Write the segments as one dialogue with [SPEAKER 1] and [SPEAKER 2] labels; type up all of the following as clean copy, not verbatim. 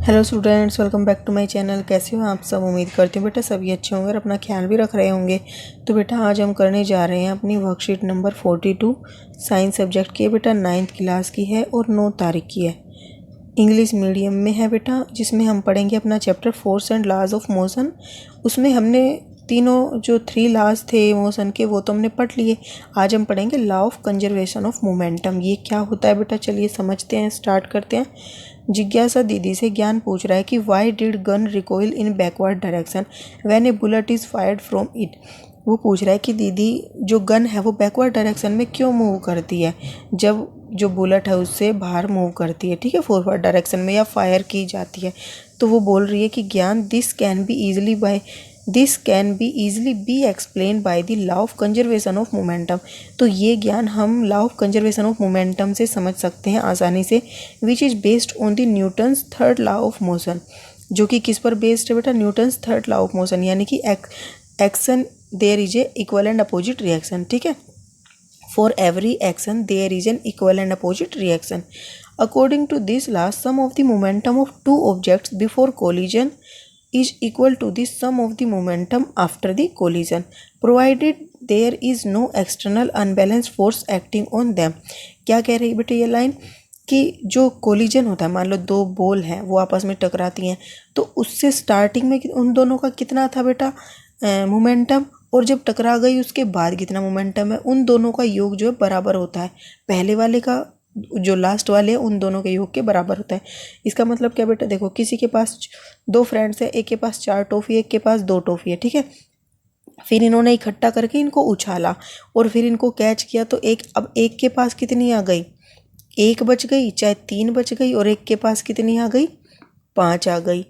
[SPEAKER 1] Hello students, welcome back to my channel. कैसे हो आप सब? उम्मीद करती हूँ बेटा सभी अच्छे होंगे और अपना ख्याल भी रख रहे होंगे। तो बेटा आज हम करने जा रहे हैं अपनी वर्कशीट नंबर 42 साइंस सब्जेक्ट की। बेटा 9th क्लास की है और 9 तारीख की है। इंग्लिश मीडियम में है बेटा, जिसमें हम पढ़ेंगे अपना chapter force and laws of motion. उसमें हमने तीनों जो 3 लॉज थे मोशन के वो तो हमने पढ़ लिए। आज हम पढ़ेंगे law of conservation of momentum. ये क्या होता है बेटा, चलिए समझते हैं, स्टार्ट करते हैं। जिज्ञासा दीदी से ज्ञान पूछ रहा है कि why did gun recoil in backward direction when A bullet is fired from it. वो पूछ रहा है कि दीदी जो गन है वो बैकवर्ड डायरेक्शन में क्यों मूव करती है जब जो बुलेट है उससे बाहर मूव करती है, ठीक है, फॉरवर्ड डायरेक्शन में या फायर की जाती है। तो वो बोल रही है कि ज्ञान this can be easily be explain by the law of conservation of momentum. तो ये ज्ञान हम law of conservation of momentum से समझ सकते हैं आसानी से, which is based on the Newton's third law of motion. जो कि किस पर बेस्ड है बेटा? Newton's third law of motion, यानी कि action there is a equal and opposite reaction, ठीक है। For every action there is an equal and opposite reaction. According to this law sum of the momentum of two objects before collision is equal to the sum of the momentum after the collision provided there is no external unbalanced force acting on them। क्या कह रही है बेटे ये line कि जो collision होता है, मान लो दो बॉल हैं वो आपस में टकराती हैं, तो उससे स्टार्टिंग में उन दोनों का कितना था बेटा मोमेंटम, और जब टकरा गई उसके बाद कितना मोमेंटम है, उन दोनों का योग जो है बराबर होता है पहले वाले का, जो लास्ट वाले हैं उन दोनों के योग के बराबर होता है। इसका मतलब क्या बेटा, देखो किसी के पास 2 फ्रेंड्स है, एक के पास 4 टॉफ़ी है, एक के पास 2 टॉफ़ी है, ठीक है। फिर इन्होंने इकट्ठा करके इनको उछाला और फिर इनको कैच किया, तो अब एक के पास कितनी आ गई? 1 बच गई, चाहे 3 बच गई, और एक के पास कितनी आ गई? 5 आ गई,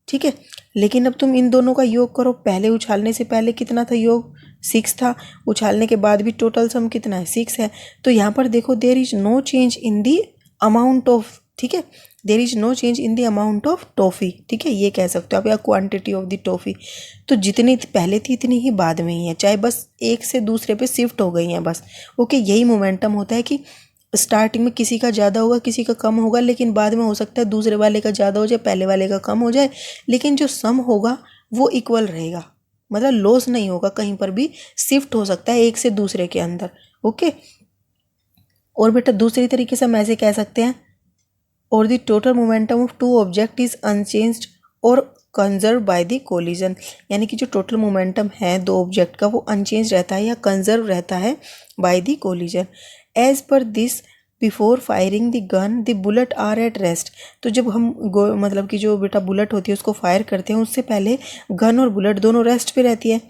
[SPEAKER 1] ठीक है। लेकिन अब तुम इन दोनों का योग करो, पहले उछालने से पहले कितना था योग? 6 था, उछालने के बाद भी टोटल सम कितना है? 6 है। तो यहाँ पर देखो there is no change in the amount of, ठीक है, there is no change in the amount of toffee, ठीक है, ये कह सकते हो आप, या क्वांटिटी ऑफ द टॉफ़ी। तो जितनी पहले थी इतनी ही बाद में ही है, चाहे बस एक से दूसरे पे शिफ्ट हो गई हैं बस। ओके, यही मोमेंटम होता है कि स्टार्टिंग में किसी का ज़्यादा होगा किसी का कम होगा, लेकिन बाद में हो सकता है दूसरे वाले का ज़्यादा हो जाए पहले वाले का कम हो जाए, लेकिन जो सम होगा वो इक्वल रहेगा, मतलब लॉस नहीं होगा, कहीं पर भी शिफ्ट हो सकता है एक से दूसरे के अंदर। ओके, और बेटा दूसरी तरीके से हम ऐसे कह सकते हैं, और the total momentum of two object is unchanged और कंजर्व बाय द कोलिजन, यानी कि जो टोटल मोमेंटम है दो ऑब्जेक्ट का वो अनचेंज रहता है या कंजर्व रहता है by the collision. As per this before firing the gun the bullet are at rest. तो जब हम मतलब कि जो बेटा बुलेट होती है उसको फायर करते हैं उससे पहले गन और बुलेट दोनों रेस्ट पे रहती है।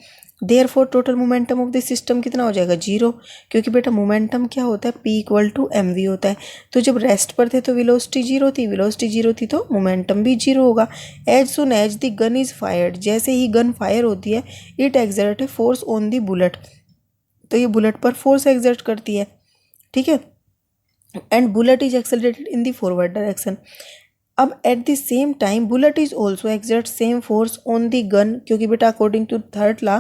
[SPEAKER 1] Therefore total momentum of the system कितना हो जाएगा? 0, क्योंकि बेटा मोमेंटम क्या होता है? P=mv होता है। तो जब रेस्ट पर थे तो वेलोसिटी 0 थी, वेलोसिटी 0 थी तो मोमेंटम भी 0 होगा। As soon as the gun is fired, जैसे ही गन फायर होती है, it exert a force on the bullet, तो ये बुलेट पर फोर्स एक्सर्ट करती है, ठीक है। And bullet is accelerated in the forward direction. अब at the same time bullet is also exert same force on the gun, क्योंकि बेटा अकॉर्डिंग टू थर्ड लॉ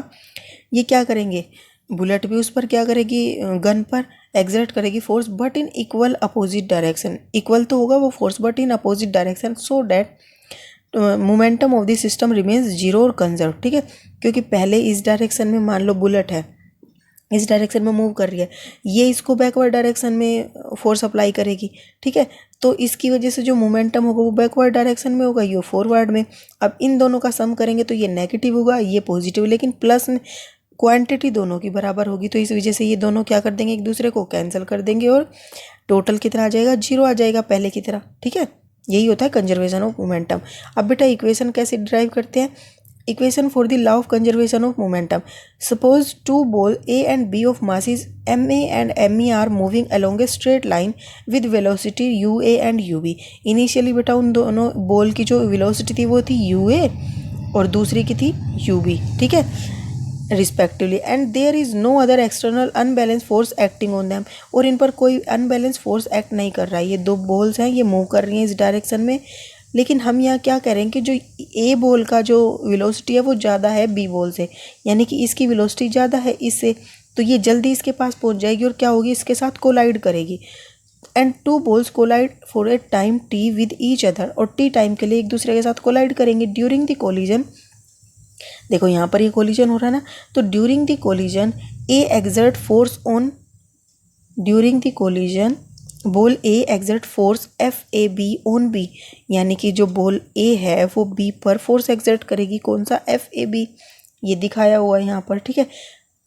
[SPEAKER 1] ये क्या करेंगे, बुलेट भी उस पर क्या करेगी, गन पर एक्सर्ट करेगी force, but in equal opposite direction. Equal तो होगा वो force but in opposite direction, so that momentum of the system remains 0 और कंजर्व, ठीक है। क्योंकि पहले इस डायरेक्शन में मान लो बुलेट है, इस डायरेक्शन में मूव कर रही है, ये इसको बैकवर्ड डायरेक्शन में फोर्स अप्लाई करेगी, ठीक है। तो इसकी वजह से जो मोमेंटम होगा वो बैकवर्ड डायरेक्शन में होगा, ये फॉरवर्ड में। अब इन दोनों का सम करेंगे तो ये नेगेटिव होगा, ये पॉजिटिव, लेकिन प्लस में क्वांटिटी दोनों की बराबर होगी, तो इस वजह से ये दोनों क्या कर देंगे, एक दूसरे को कैंसिल कर देंगे और टोटल कितना आ जाएगा? 0 आ जाएगा पहले की तरह, ठीक है। यही होता है कंजर्वेशन ऑफ मोमेंटम। अब बेटा इक्वेशन कैसे डिराइव करते हैं? Equation for the law of conservation of momentum. Suppose two ball A and B of masses ma and me are moving along a straight line with velocity ua and ub. Initially बेटा उन दोनों ball की जो velocity थी वो थी ua और दूसरी की थी ub, ठीक है, respectively. And there is no other external unbalance force acting on them, और इन पर कोई अनबैलेंस फोर्स एक्ट नहीं कर रहा है। ये दो बॉल्स हैं, ये मूव कर रही हैं इस डायरेक्शन में, लेकिन हम यहाँ क्या करेंगे कि जो ए बॉल का जो वेलोसिटी है वो ज़्यादा है बी बॉल से, यानी कि इसकी वेलोसिटी ज़्यादा है इससे, तो ये जल्दी इसके पास पहुँच जाएगी और क्या होगी, इसके साथ कोलाइड करेगी। And two balls collide for a time T with each other, और टी टाइम के लिए एक दूसरे के साथ कोलाइड करेंगे। ड्यूरिंग द कोलिजन, देखो यहाँ पर ये कोलिजन हो रहा है ना, तो during the collision A exert force on, during the collision ball A exert force F A B on B, यानी कि जो बॉल ए है वो बी पर फोर्स एक्सर्ट करेगी, कौन सा, एफ ए बी, ये दिखाया हुआ है यहाँ पर, ठीक है।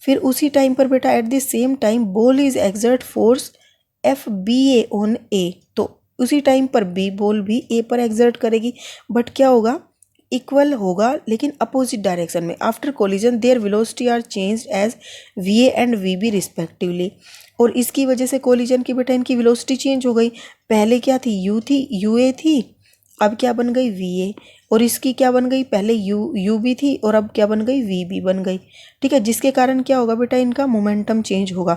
[SPEAKER 1] फिर उसी टाइम पर बेटा at the same time ball is exert force F B A on A, तो उसी टाइम पर बी बॉल भी ए पर एक्सर्ट करेगी, बट क्या होगा, इक्वल होगा लेकिन अपोजिट डायरेक्शन में। After collision their velocity are changed as V A and V B respectively, और इसकी वजह से कोलिजन की बेटा इनकी वेलोसिटी चेंज हो गई। पहले क्या थी, यू थी, यू ए थी, अब क्या बन गई, वी ए, और इसकी क्या बन गई, पहले यू बी थी और अब क्या बन गई, वी बी बन गई, ठीक है। जिसके कारण क्या होगा बेटा, इनका मोमेंटम चेंज होगा।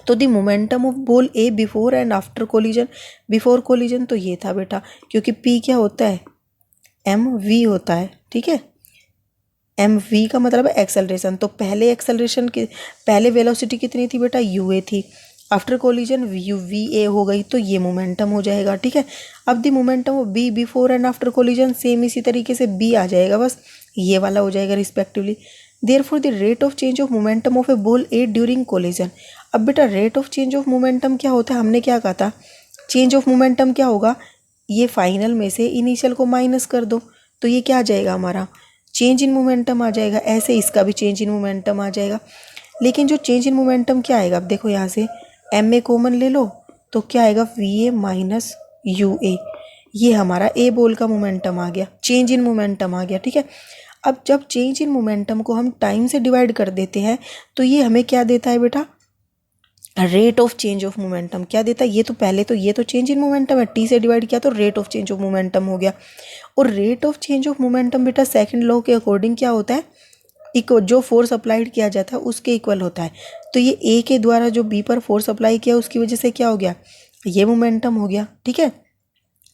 [SPEAKER 1] तो the momentum of ball A before and after collision, before collision तो ये था बेटा, क्योंकि पी क्या होता है, एम वी होता है, ठीक है। एम वी का मतलब है एक्सेलरेशन, तो पहले एक्सेलरेशन की, पहले वेलोसिटी कितनी थी बेटा, यू ए थी, after collision you V A हो गई, तो ये मोमेंटम हो जाएगा, ठीक है। अब the momentum of B before and after collision, same इसी तरीके से बी आ जाएगा, बस ये वाला हो जाएगा respectively. Therefore the rate of change of momentum of A ball A during collision, अब बेटा rate of change of momentum क्या होता है, हमने क्या कहा था, चेंज ऑफ मोमेंटम क्या होगा, ये फाइनल में से इनिशियल को माइनस कर दो, तो ये क्या आ जाएगा हमारा, चेंज इन मोमेंटम आ जाएगा। ऐसे इसका भी चेंज इन मोमेंटम आ जाएगा, लेकिन जो चेंज इन मोमेंटम क्या आएगा, अब देखो यहाँ से एम ए कॉमन ले लो, तो क्या आएगा, V A minus U A, ये हमारा ए बॉल का मोमेंटम आ गया, चेंज इन मोमेंटम आ गया, ठीक है। अब जब चेंज इन मोमेंटम को हम टाइम से डिवाइड कर देते हैं, तो ये हमें क्या देता है बेटा, rate of change of momentum क्या देता है, ये तो पहले तो ये तो चेंज इन मोमेंटम है, टी से डिवाइड किया तो rate of change of momentum हो गया। और rate of change of momentum बेटा सेकंड लॉ के अकॉर्डिंग क्या होता है, जो फोर्स अप्लाइड किया जाता है उसके इक्वल होता है। तो ये ए के द्वारा जो बी पर फोर्स अप्लाई किया उसकी वजह से क्या हो गया, ये मोमेंटम हो गया, ठीक है।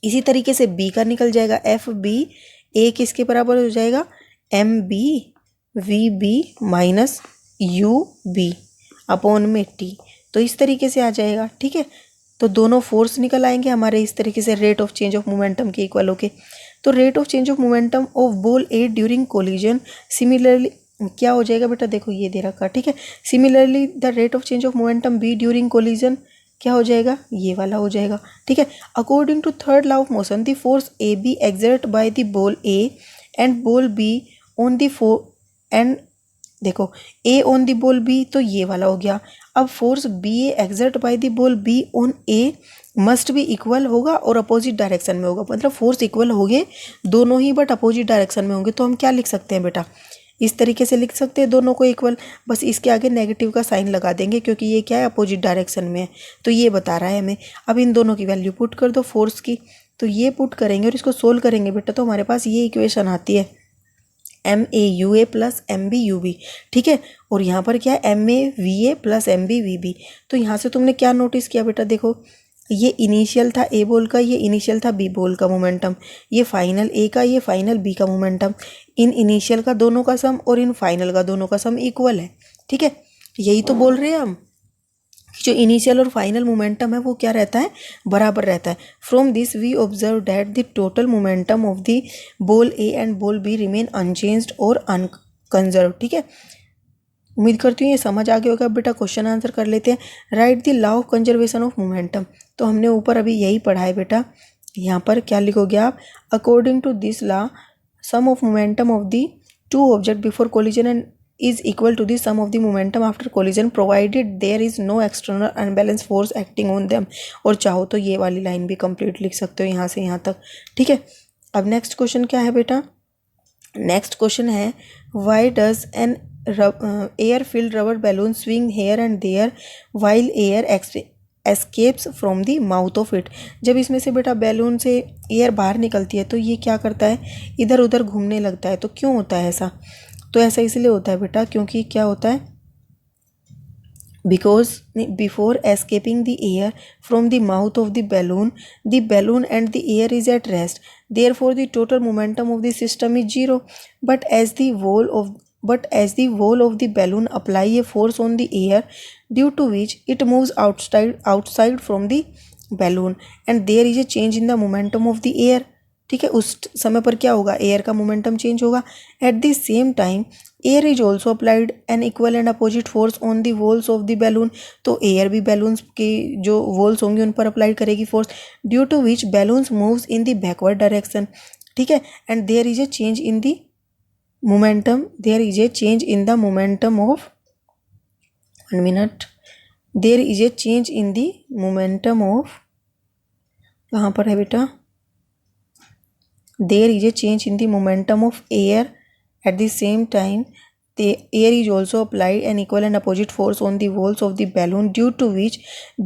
[SPEAKER 1] इसी तरीके से बी का निकल जाएगा, एफ बी ए किसके बराबर हो जाएगा, M B V B minus U B upon में टी, तो इस तरीके से आ जाएगा, ठीक है। तो दोनों फोर्स निकल आएंगे हमारे इस तरीके से rate of change of momentum के इक्वल होके। तो rate of change of momentum of ball A during collision similarly क्या हो जाएगा बेटा, देखो ये दे रखा, ठीक है। Similarly the rate of change of momentum B during collision क्या हो जाएगा, ये वाला हो जाएगा, ठीक है। According to third law of motion the force A B exert by the ball A and ball B on the end देखो A on the ball B, तो ये वाला हो गया। अब force B A exert by the ball B on A must भी equal होगा और अपोजिट डायरेक्शन में होगा, मतलब फोर्स इक्वल होंगे दोनों ही बट अपोजिट डायरेक्शन में होंगे। तो हम क्या लिख सकते हैं बेटा, इस तरीके से लिख सकते हैं दोनों को इक्वल, बस इसके आगे नेगेटिव का साइन लगा देंगे क्योंकि ये क्या है, अपोजिट डायरेक्शन में है, तो ये बता रहा है हमें। अब इन दोनों की वैल्यू पुट कर दो फोर्स की, तो ये पुट करेंगे और इसको सोल्व करेंगे बेटा, तो हमारे पास ये इक्वेशन आती है M A U A plus M B U B, ठीक है। और यहाँ पर क्या है, M A V A plus M B V B. तो यहाँ से तुमने क्या नोटिस किया बेटा, देखो ये इनिशियल था ए बॉल का, ये इनिशियल था बी बॉल का मोमेंटम, ये फाइनल ए का, ये फाइनल बी का मोमेंटम। इन इनिशियल का दोनों का सम और इन फाइनल का दोनों का सम इक्वल है, ठीक है। यही तो बोल रहे हैं हम, जो इनिशियल और फाइनल मोमेंटम है वो क्या रहता है, बराबर रहता है। From this we observe that the total momentum of the ball A and ball B remain unchanged और अनकंजर्व, ठीक है। उम्मीद करती हूँ ये समझ आ गया होगा। बेटा क्वेश्चन आंसर कर लेते हैं। Right the law of conservation of momentum, तो हमने ऊपर अभी यही पढ़ा है बेटा। यहाँ पर क्या लिखोगे आप, according to this law sum of momentum of the two object before collision and is equal to the sum of the momentum after collision provided there is no external unbalanced force acting on them। और चाहो तो ये वाली line भी complete लिख सकते हो यहाँ से यहाँ तक, ठीक है। अब नेक्स्ट क्वेश्चन क्या है बेटा, नेक्स्ट क्वेश्चन है why does an air filled rubber balloon swing here and there while air escapes from the mouth of it. जब इसमें से बेटा बैलून से एयर बाहर निकलती है तो ये क्या करता है, इधर उधर घूमने लगता है। तो क्यों होता है ऐसा, तो ऐसा इसलिए होता है बेटा क्योंकि क्या होता है, because before escaping the air from the mouth of the balloon and the air is at rest, therefore the total momentum of the system is zero, but as the but as the wall of the balloon apply a force on the air due to which it moves outside from the balloon and there is a change in the momentum of the air. ठीक है, उस समय पर क्या होगा, air का momentum change होगा. At the same time air is also applied an equal and opposite force on the walls of the balloon. तो एयर भी बैलून्स की जो वॉल्स होंगी उन पर अप्लाई करेगी force, due to which balloons moves in the backward direction. ठीक है, and there is a change in the momentum, there is a change in the momentum of 1 minute, there is a change in the momentum of, कहाँ पर है बेटा, there is a change in the momentum of air. At the same time the air is also applied an equal and opposite force on the walls of the balloon due to which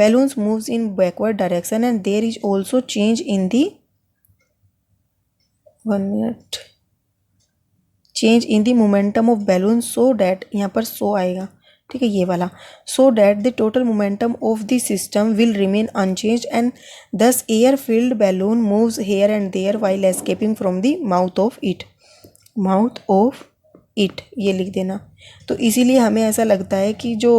[SPEAKER 1] balloons moves in backward direction and there is also change in the 1 minute change in the momentum of balloon so that यहाँ पर so आएगा. ठीक है, ये वाला, so that the total momentum of the system will remain unchanged and this air filled balloon moves here and there while escaping from the mouth of it, ये लिख देना. तो इसीलिए हमें ऐसा लगता है कि जो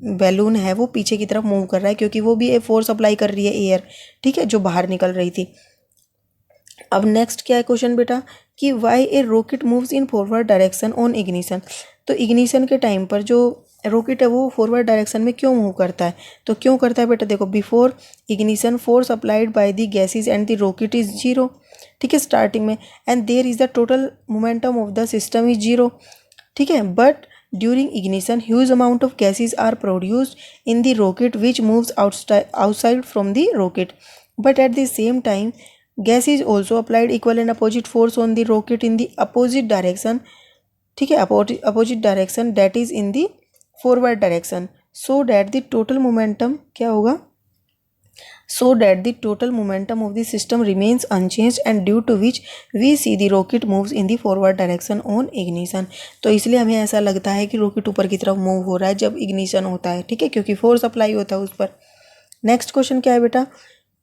[SPEAKER 1] बैलून है वो पीछे की तरफ मूव कर रहा है क्योंकि वो भी फोर्स अप्लाई कर रही है एयर, ठीक है, जो बाहर निकल रही थी. अब नेक्स्ट क्या है क्वेश्चन बेटा कि why a rocket moves in forward direction on ignition. तो इग्निशन के टाइम पर जो रॉकेट है वो फॉरवर्ड डायरेक्शन में क्यों मूव करता है, तो क्यों करता है बेटा, देखो before ignition force applied by the gases and the rocket is zero. ठीक है, स्टार्टिंग में, and there is the total momentum of the system is zero. ठीक है, but during ignition huge amount of gases are produced in the rocket which moves outside from the rocket, but at the same time gases also applied equal and opposite force on the rocket in the opposite direction. ठीक है, opposite direction that is in the forward direction, so that the total momentum क्या होगा, so that the total momentum of the system remains unchanged and due to which we see the rocket moves in the forward direction on ignition. तो इसलिए हमें ऐसा लगता है कि rocket ऊपर की तरफ मूव हो रहा है जब इग्निशन होता है. ठीक है, क्योंकि फोर्स अप्लाई होता है उस पर. नेक्स्ट क्वेश्चन क्या है बेटा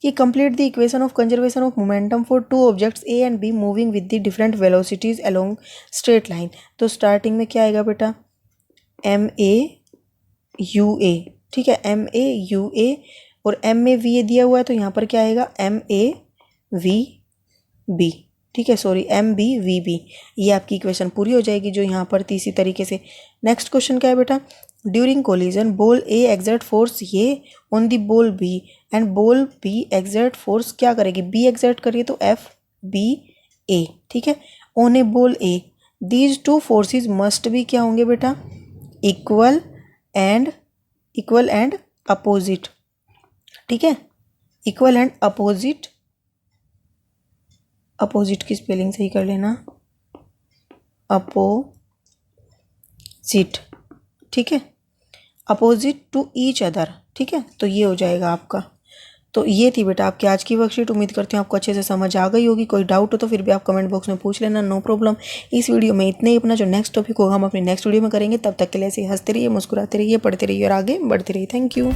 [SPEAKER 1] कि complete the equation of conservation of momentum for two objects A and be moving with the different velocities along straight line. तो स्टार्टिंग में क्या आएगा बेटा, एम ए यू ए. ठीक है, एम ए यू ए और एम ए वी ए दिया हुआ है तो यहाँ पर क्या आएगा, एम ए वी बी. ठीक है, sorry, M B V B. ये आपकी इक्वेशन पूरी हो जाएगी जो यहाँ पर थी इसी तरीके से. नेक्स्ट क्वेश्चन क्या है बेटा, during collision ball A exert force ये on the ball B and ball B exert force क्या करेगी, बी एक्सर्ट करिए तो एफ बी ए. ठीक है, on A ball A these two forces must भी क्या होंगे बेटा, इक्वल एंड अपोजिट. ठीक है, इक्वल एंड अपोजिट, अपोजिट की स्पेलिंग सही कर लेना, अपोजिट. ठीक है, अपोजिट टू ईच अदर. ठीक है, तो ये हो जाएगा आपका. तो ये थी बेटा आपकी आज की वर्कशीट. उम्मीद करती हूँ आपको अच्छे से समझ आ गई होगी. कोई डाउट हो तो फिर भी आप कमेंट बॉक्स में पूछ लेना, नो प्रॉब्लम. इस वीडियो में इतने ही. अपना जो नेक्स्ट टॉपिक होगा हम अपने नेक्स्ट वीडियो में करेंगे. तब तक के लिए ऐसे हंसते रहिए, मुस्कुराते रहिए, पढ़ते रहिए और आगे बढ़ते रहिए. Thank you.